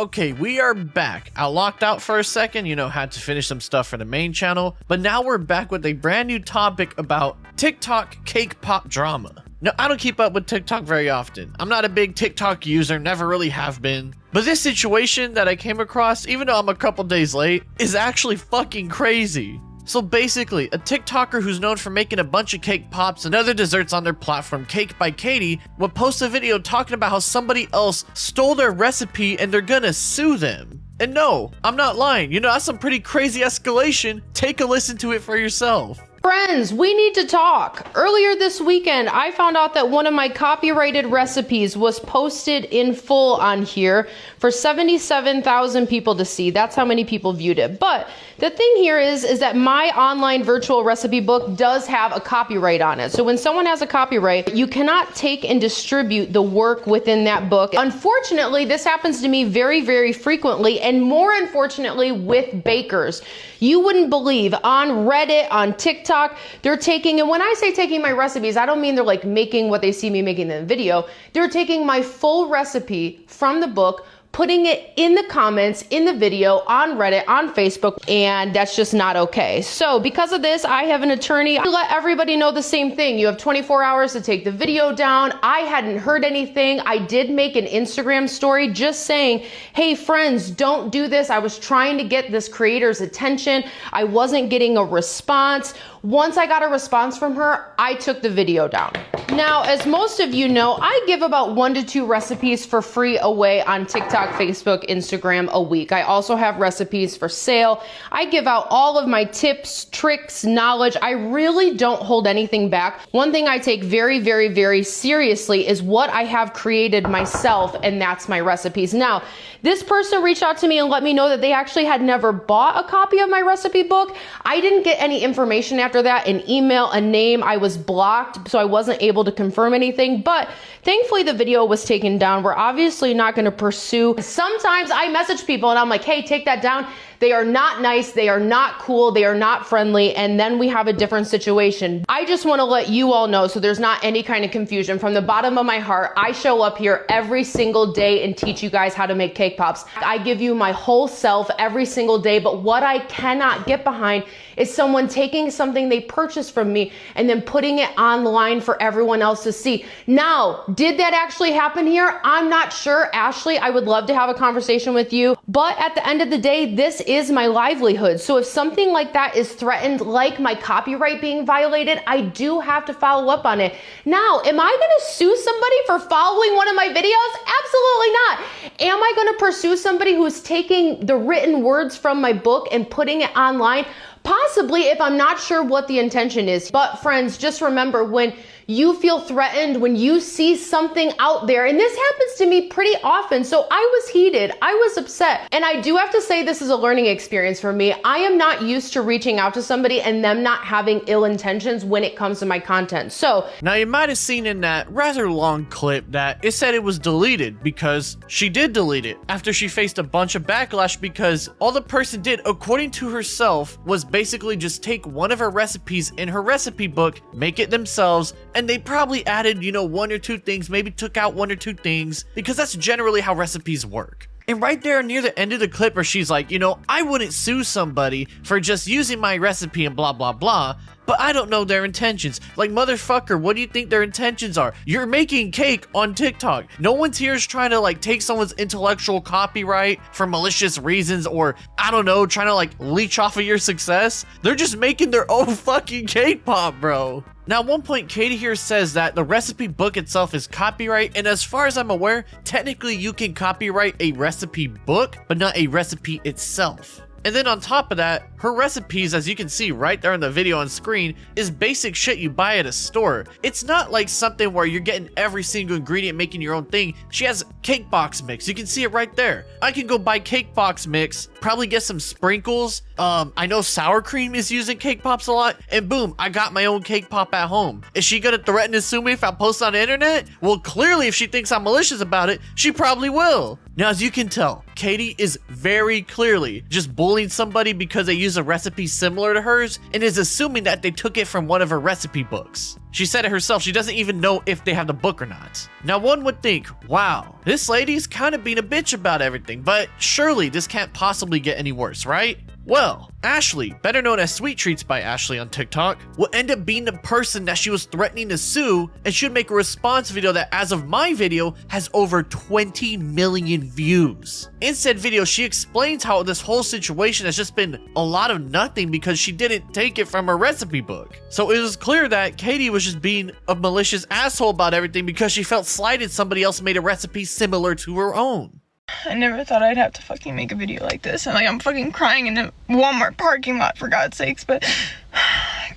Okay, we are back. I locked out for a second, had to finish some stuff for the main channel, but now we're back with a brand new topic about TikTok cake pop drama. Now, I don't keep up with TikTok very often. I'm not a big TikTok user, never really have been. But this situation that I came across, even though I'm a couple days late, is actually fucking crazy. So basically, a TikToker who's known for making a bunch of cake pops and other desserts on their platform, CakeByKaity, would post a video talking about how somebody else stole their recipe and they're gonna sue them. And no, I'm not lying. That's some pretty crazy escalation. Take a listen to it for yourself. Friends, we need to talk. Earlier this weekend, I found out that one of my copyrighted recipes was posted in full on here for 77,000 people to see. That's how many people viewed it. But the thing here is that my online virtual recipe book does have a copyright on it. So when someone has a copyright, you cannot take and distribute the work within that book. Unfortunately, this happens to me very, very frequently, and more unfortunately with bakers. You wouldn't believe on Reddit, on TikTok, they're taking, and when I say taking my recipes, I don't mean they're like making what they see me making in the video. They're taking my full recipe from the book, putting it in the comments, in the video, on Reddit, on Facebook, and that's just not okay. So because of this, I have an attorney to let everybody know the same thing. You have 24 hours to take the video down. I hadn't heard anything. I did make an Instagram story just saying, hey friends, don't do this. I was trying to get this creator's attention. I wasn't getting a response. Once I got a response from her, I took the video down. Now, as most of you know, I give about 1 to 2 recipes for free away on TikTok, Facebook, Instagram a week. I also have recipes for sale. I give out all of my tips, tricks, knowledge. I really don't hold anything back. One thing I take very, very, very seriously is what I have created myself, and that's my recipes. Now, this person reached out to me and let me know that they actually had never bought a copy of my recipe book. I didn't get any information after that, an email, a name. I was blocked, so I wasn't able to confirm anything, but thankfully the video was taken down. We're obviously not going to pursue. Sometimes I message people and I'm like, hey, take that down. They are not nice, they are not cool, they are not friendly, and then we have a different situation. I just want to let you all know so there's not any kind of confusion. From the bottom of my heart, I show up here every single day and teach you guys how to make cake pops. I give you my whole self every single day, but what I cannot get behind is someone taking something they purchased from me and then putting it online for everyone else to see. Now, did that actually happen here? I'm not sure. Ashley, I would love to have a conversation with you, but at the end of the day, this is my livelihood. So if something like that is threatened, like my copyright being violated, I do have to follow up on it. Now, am I gonna sue somebody for following one of my videos? Absolutely not. Am I gonna pursue somebody who's taking the written words from my book and putting it online? Possibly, if I'm not sure what the intention is. But friends, just remember, when you feel threatened, when you see something out there, and this happens to me pretty often, so I was heated, I was upset, and I do have to say this is a learning experience for me. I am not used to reaching out to somebody and them not having ill intentions when it comes to my content. So now you might have seen in that rather long clip that it said it was deleted because she did delete it after she faced a bunch of backlash because all the person did, according to herself, was basically just take one of her recipes in her recipe book, make it themselves, and they probably added, 1 or 2 things, maybe took out 1 or 2 things, because that's generally how recipes work. And right there near the end of the clip where she's like, I wouldn't sue somebody for just using my recipe and blah, blah, blah, but I don't know their intentions. Like, motherfucker, what do you think their intentions are? You're making cake on TikTok. No one's here is trying to, take someone's intellectual copyright for malicious reasons or, I don't know, trying to, leech off of your success. They're just making their own fucking cake pop, bro. Now, at one point, Katie here says that the recipe book itself is copyright, and as far as I'm aware, technically you can copyright a recipe book, but not a recipe itself. And then on top of that, her recipes, as you can see right there in the video on screen, is basic shit you buy at a store. It's not like something where you're getting every single ingredient making your own thing. She has cake box mix. You can see it right there. I can go buy cake box mix, probably get some sprinkles. I know sour cream is used in cake pops a lot, and boom, I got my own cake pop at home. Is she gonna threaten to sue me if I post on the internet? Well, clearly if she thinks I'm malicious about it, she probably will. Now, as you can tell, Katie is very clearly just bullying somebody because they use a recipe similar to hers and is assuming that they took it from one of her recipe books. She said it herself, she doesn't even know if they have the book or not. Now one would think, wow, this lady's kind of being a bitch about everything, but surely this can't possibly get any worse, right? Well, Ashley, better known as Sweet Treats by Ashley on TikTok, will end up being the person that she was threatening to sue, and should make a response video that, as of my video, has over 20 million views. In said video, she explains how this whole situation has just been a lot of nothing because she didn't take it from her recipe book. So it was clear that Katie was just being a malicious asshole about everything because she felt slighted somebody else made a recipe similar to her own. I never thought I'd have to fucking make a video like this, and like I'm fucking crying in a Walmart parking lot, for God's sakes. But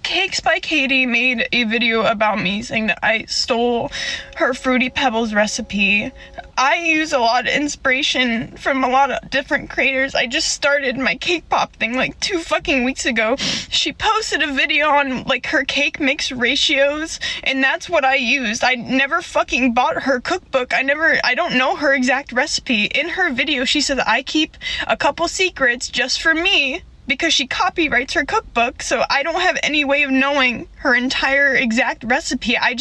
CakeByKaity made a video about me saying that I stole her Fruity Pebbles recipe. I use a lot of inspiration from a lot of different creators. I just started my cake pop thing like 2 fucking weeks ago. She posted a video on like her cake mix ratios, and that's what I used. I never fucking bought her cookbook. I don't know her exact recipe. In her video, she said that I keep a couple secrets just for me, because she copyrights her cookbook, so I don't have any way of knowing her entire exact recipe. I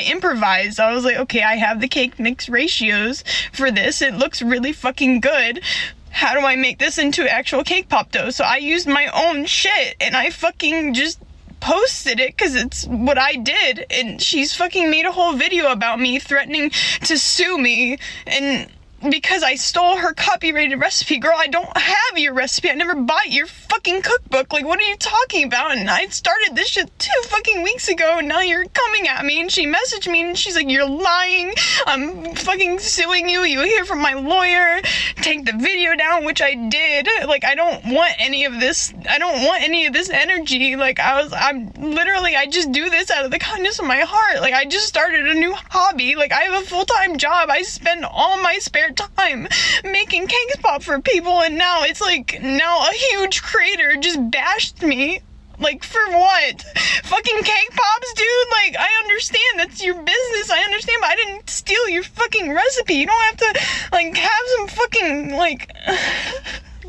improvised. I was like, okay, I have the cake mix ratios for this. It looks really fucking good. How do I make this into actual cake pop dough? So I used my own shit, and I fucking just posted it because it's what I did, and she's fucking made a whole video about me threatening to sue me, and because I stole her copyrighted recipe. Girl, I don't have your recipe. I never bought your fucking cookbook. Like, what are you talking about? And I started this shit 2 fucking weeks ago, and now you're coming at me. And she messaged me, and she's like, you're lying. I'm fucking suing you. You hear from my lawyer. Take the video down, which I did. Like, I don't want any of this. I don't want any of this energy. Like, I just do this out of the kindness of my heart. Like, I just started a new hobby. Like, I have a full-time job. I spend all my spare time making cake pop for people, and now it's like, now a huge creator just bashed me. Like, for what? Fucking cake pops, dude? Like, I understand that's your business, I understand, but I didn't steal your fucking recipe. You don't have to, like, have some fucking, like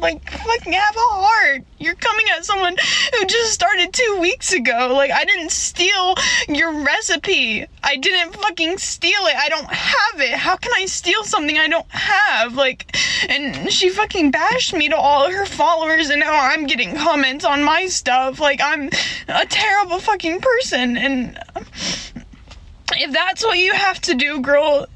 fucking have a heart. You're coming at someone who just started 2 weeks ago. Like, I didn't steal your recipe. I didn't fucking steal it. I don't have it. How can I steal something I don't have? Like, and she fucking bashed me to all of her followers, and now I'm getting comments on my stuff. Like, I'm a terrible fucking person, and if that's what you have to do, girl,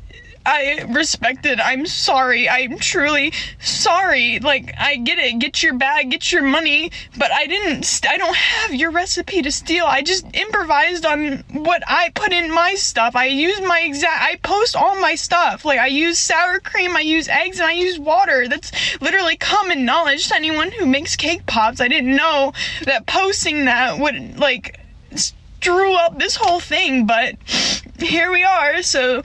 I respect it. I'm sorry. I'm truly sorry. Like, I get it. Get your bag, get your money, but I don't have your recipe to steal. I just improvised on what I put in my stuff. I post all my stuff. Like, I use sour cream, I use eggs, and I use water. That's literally common knowledge to anyone who makes cake pops. I didn't know that posting that would, like, screw up this whole thing, but here we are. So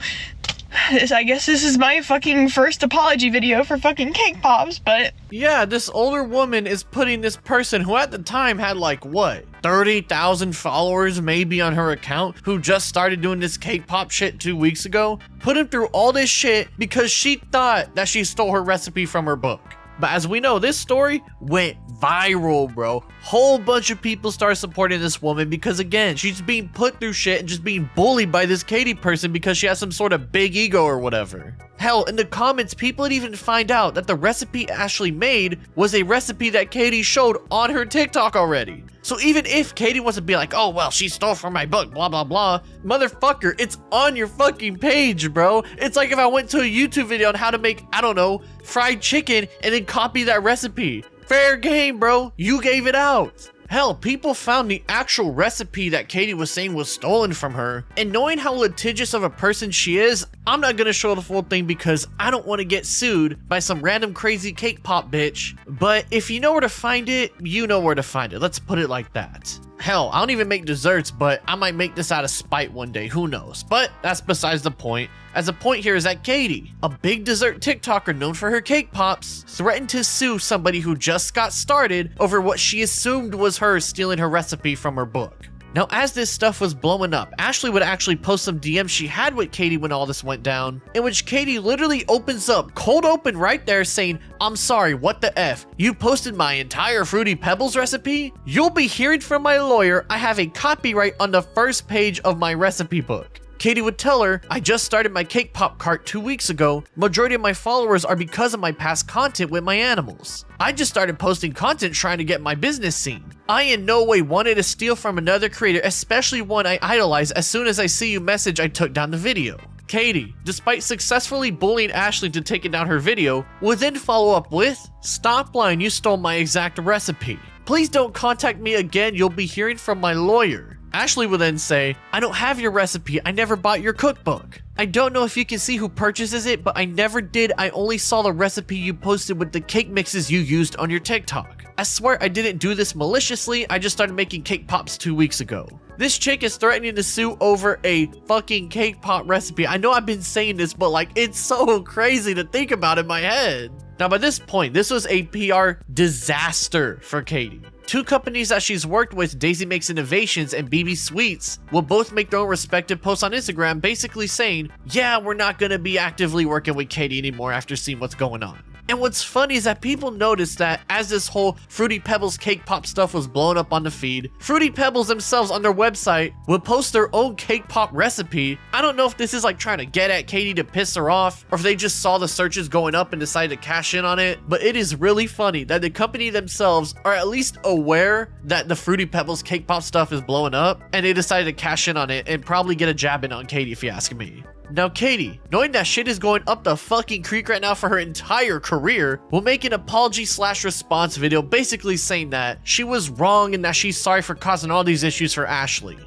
I guess this is my fucking first apology video for fucking cake pops, but yeah, this older woman is putting this person who at the time had like, what, 30,000 followers maybe on her account, who just started doing this cake pop shit 2 weeks ago, put him through all this shit because she thought that she stole her recipe from her book. But as we know, this story went viral, bro. Whole bunch of people started supporting this woman because, again, she's being put through shit and just being bullied by this Katie person because she has some sort of big ego or whatever. Hell, in the comments, people would even find out that the recipe Ashley made was a recipe that Katie showed on her TikTok already. So even if Katie wants to be like, oh, well, she stole from my book, blah, blah, blah, motherfucker, it's on your fucking page, bro. It's like if I went to a YouTube video on how to make, I don't know, fried chicken and then copy that recipe. Fair game, bro. You gave it out. Hell, people found the actual recipe that Katie was saying was stolen from her, and knowing how litigious of a person she is, I'm not gonna show the full thing because I don't want to get sued by some random crazy cake pop bitch, but if you know where to find it, you know where to find it. Let's put it like that. Hell, I don't even make desserts, but I might make this out of spite one day, who knows? But that's besides the point. As the point here is that Katie, a big dessert TikToker known for her cake pops, threatened to sue somebody who just got started over what she assumed was her stealing her recipe from her book. Now, as this stuff was blowing up, Ashley would actually post some DMs she had with Katie when all this went down, in which Katie literally opens up, cold open right there, saying, "I'm sorry, what the F? You posted my entire Fruity Pebbles recipe? You'll be hearing from my lawyer. I have a copyright on the first page of my recipe book." Katie would tell her, "I just started my cake pop cart 2 weeks ago. Majority of my followers are because of my past content with my animals. I just started posting content trying to get my business seen. I in no way wanted to steal from another creator, especially one I idolize. As soon as I see you message, I took down the video." Katie, despite successfully bullying Ashley into taking down her video, would then follow up with, "Stop lying, you stole my exact recipe. Please don't contact me again, you'll be hearing from my lawyer." Ashley would then say, "I don't have your recipe, I never bought your cookbook. I don't know if you can see who purchases it, but I never did. I only saw the recipe you posted with the cake mixes you used on your TikTok. I swear I didn't do this maliciously, I just started making cake pops 2 weeks ago." This chick is threatening to sue over a fucking cake pop recipe. I know I've been saying this, but like, it's so crazy to think about in my head. Now, by this point, this was a PR disaster for Katie. Two companies that she's worked with, Daisy Makes Innovations and BB Sweets, will both make their own respective posts on Instagram basically saying, "Yeah, we're not gonna be actively working with Katie anymore after seeing what's going on." And what's funny is that people noticed that as this whole Fruity Pebbles cake pop stuff was blowing up on the feed, Fruity Pebbles themselves on their website would post their own cake pop recipe. I don't know if this is like trying to get at Katie to piss her off, or if they just saw the searches going up and decided to cash in on it, but it is really funny that the company themselves are at least aware that the Fruity Pebbles cake pop stuff is blowing up, and they decided to cash in on it and probably get a jab in on Katie, if you ask me. Now Katie, knowing that shit is going up the fucking creek right now for her entire career, will make an apology/response video basically saying that she was wrong and that she's sorry for causing all these issues for Ashley.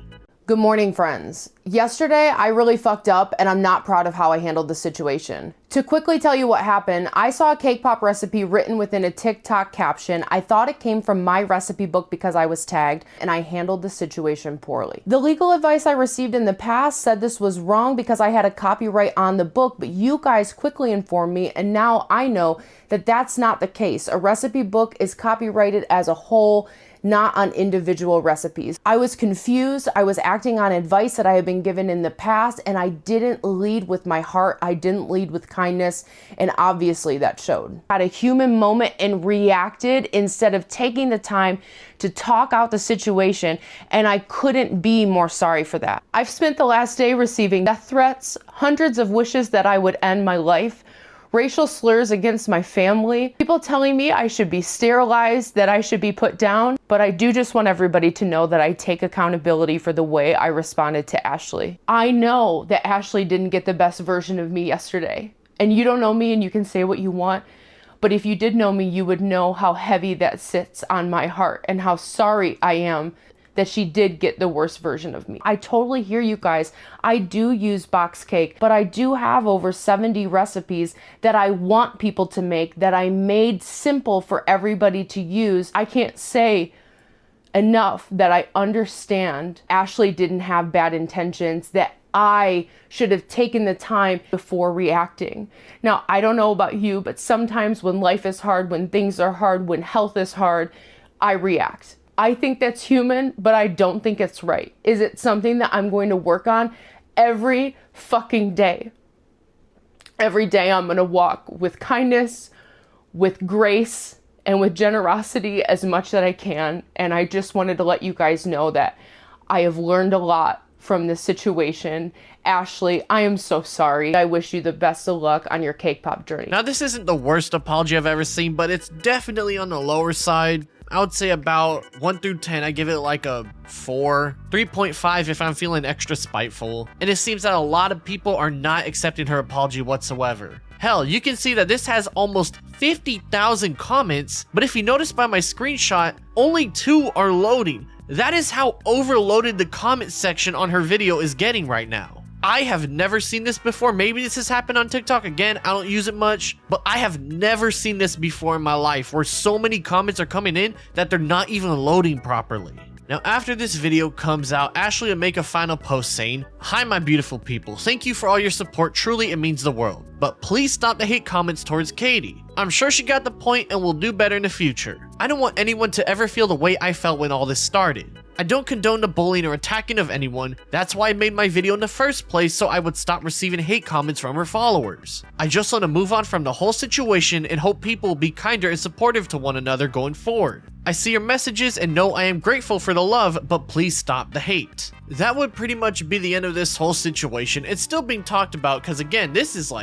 Good morning, friends. Yesterday, I really fucked up and I'm not proud of how I handled the situation. To quickly tell you what happened, I saw a cake pop recipe written within a TikTok caption. I thought it came from my recipe book because I was tagged, and I handled the situation poorly. The legal advice I received in the past said this was wrong because I had a copyright on the book, but you guys quickly informed me, and now I know that that's not the case. A recipe book is copyrighted as a whole, not on individual recipes. I was confused. I was acting on advice that I had been given in the past, and I didn't lead with my heart. I didn't lead with kindness, and obviously that showed. I had a human moment and reacted instead of taking the time to talk out the situation, and I couldn't be more sorry for that. I've spent the last day receiving death threats, hundreds of wishes that I would end my life, racial slurs against my family, people telling me I should be sterilized, that I should be put down. But I do just want everybody to know that I take accountability for the way I responded to Ashley. I know that Ashley didn't get the best version of me yesterday. And you don't know me and you can say what you want, but if you did know me, you would know how heavy that sits on my heart and how sorry I am that she did get the worst version of me. I totally hear you guys. I do use box cake, but I do have over 70 recipes that I want people to make, that I made simple for everybody to use. I can't say enough that I understand Ashley didn't have bad intentions, that I should have taken the time before reacting. Now, I don't know about you, but sometimes when life is hard, when things are hard, when health is hard, I react. I think that's human, but I don't think it's right. Is it something that I'm going to work on every fucking day? Every day I'm going to walk with kindness, with grace, and with generosity as much that I can. And I just wanted to let you guys know that I have learned a lot from this situation. Ashley, I am so sorry. I wish you the best of luck on your cake pop journey. Now, this isn't the worst apology I've ever seen, but it's definitely on the lower side. I would say about 1 through 10, I give it like a 4, 3.5 if I'm feeling extra spiteful. And it seems that a lot of people are not accepting her apology whatsoever. Hell, you can see that this has almost 50,000 comments, but if you notice by my screenshot, only 2 are loading. That is how overloaded the comment section on her video is getting right now. I have never seen this before. Maybe this has happened on TikTok. Again, I don't use it much, but I have never seen this before in my life where so many comments are coming in that they're not even loading properly. Now, after this video comes out, Ashley will make a final post saying, "Hi, my beautiful people. Thank you for all your support. Truly, it means the world. But please stop the hate comments towards Katie. I'm sure she got the point and will do better in the future. I don't want anyone to ever feel the way I felt when all this started. I don't condone the bullying or attacking of anyone. That's why I made my video in the first place, so I would stop receiving hate comments from her followers. I just want to move on from the whole situation and hope people will be kinder and supportive to one another going forward. I see your messages and know I am grateful for the love, but please stop the hate. That would pretty much be the end of this whole situation. It's still being talked about because again, this is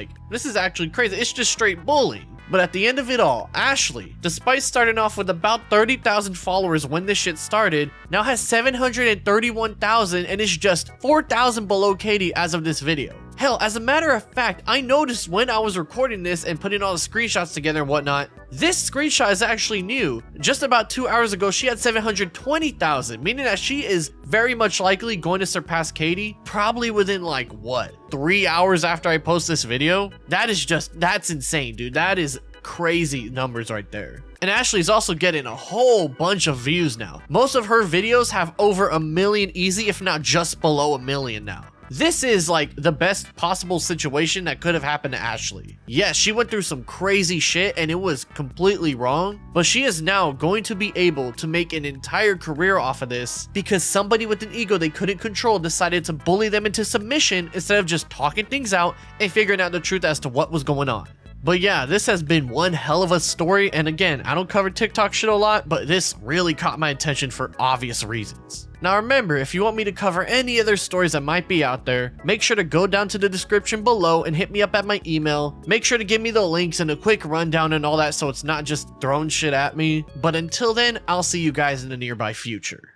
actually crazy. It's just straight bullying. But at the end of it all, Ashley, despite starting off with about 30,000 followers when this shit started, now has 731,000 and is just 4,000 below Katie as of this video. Hell, as a matter of fact, I noticed when I was recording this and putting all the screenshots together and whatnot, this screenshot is actually new. Just about 2 hours ago, she had 720,000, meaning that she is very much likely going to surpass Katie, probably within like, what, 3 hours after I post this video? That's insane, dude. That is crazy numbers right there. And Ashley's also getting a whole bunch of views now. Most of her videos have over 1 million easy, if not just below 1 million now. This is like the best possible situation that could have happened to Ashley. Yes, she went through some crazy shit and it was completely wrong, but she is now going to be able to make an entire career off of this because somebody with an ego they couldn't control decided to bully them into submission instead of just talking things out and figuring out the truth as to what was going on. But yeah, this has been one hell of a story, and again, I don't cover TikTok shit a lot, but this really caught my attention for obvious reasons. Now remember, if you want me to cover any other stories that might be out there, make sure to go down to the description below and hit me up at my email. Make sure to give me the links and a quick rundown and all that so it's not just throwing shit at me. But until then, I'll see you guys in the nearby future.